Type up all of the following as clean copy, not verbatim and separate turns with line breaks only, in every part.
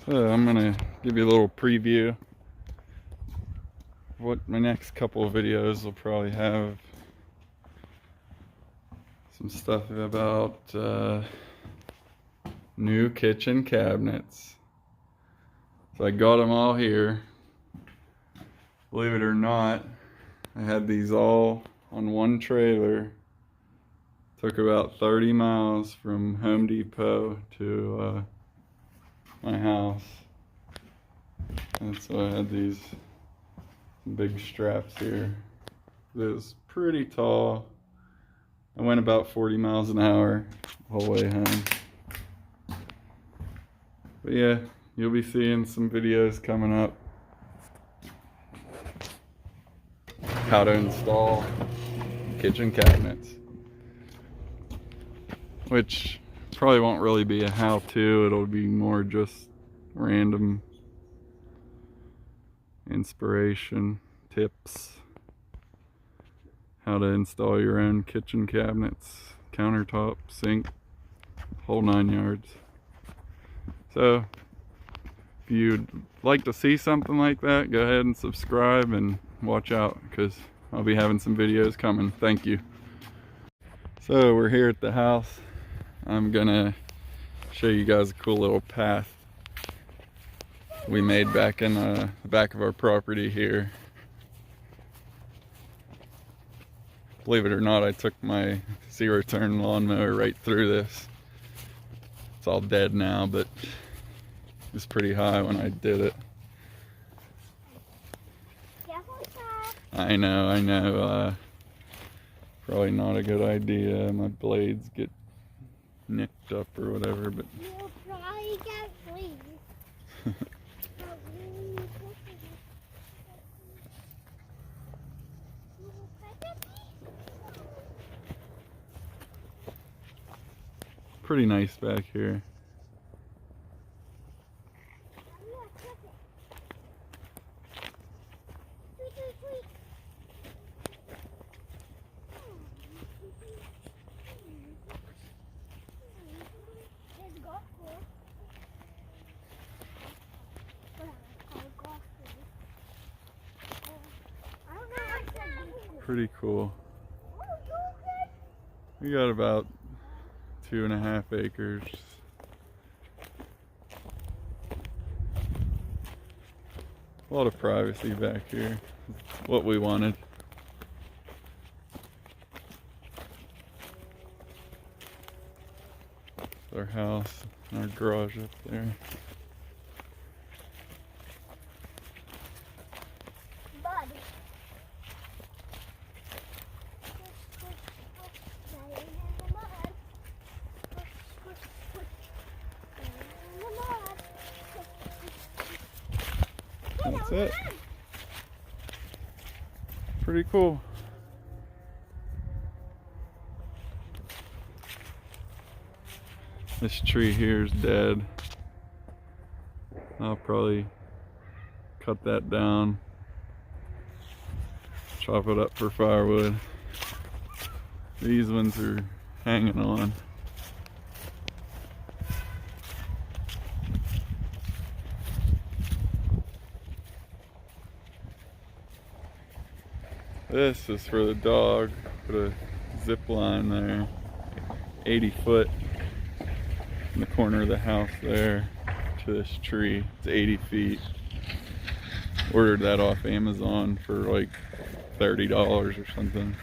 I'm gonna give you a little preview of what my next couple of videos will probably have. Some stuff about new kitchen cabinets. So I got them all here. Believe it or not, I had these all on one trailer. Took about 30 miles from Home Depot to my house. And so I had these big straps here. It was pretty tall. I went about 40 miles an hour the whole way home. But yeah, you'll be seeing some videos coming up. How to install kitchen cabinets. Which probably won't really be a how-to, it'll be more just random inspiration, tips. How to install your own kitchen cabinets, countertop, sink, whole 9 yards. So, if you'd like to see something like that, go ahead and subscribe and watch out, because I'll be having some videos coming. Thank you. So, we're here at the house. I'm gonna show you guys a cool little path we made back in the back of our property here. Believe it or not, I took my zero-turn lawnmower right through this. It's all dead now, but it was pretty high when I did it. I know. Probably not a good idea. My blades get nicked up or whatever, but
You'll probably get fleas.
pretty nice back here. Pretty cool. We got about 2.5 acres. A lot of privacy back here. What we wanted. Our house and our garage up there. That's it. Pretty cool. This tree here is dead. I'll probably cut that down, chop it up for firewood. These ones are hanging on. This is for the dog. Put a zip line there, 80 foot in the corner of the house there to this tree. It's 80 feet. Ordered that off Amazon for like $30 or something.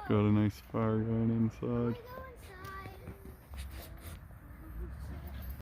Got a nice fire going inside.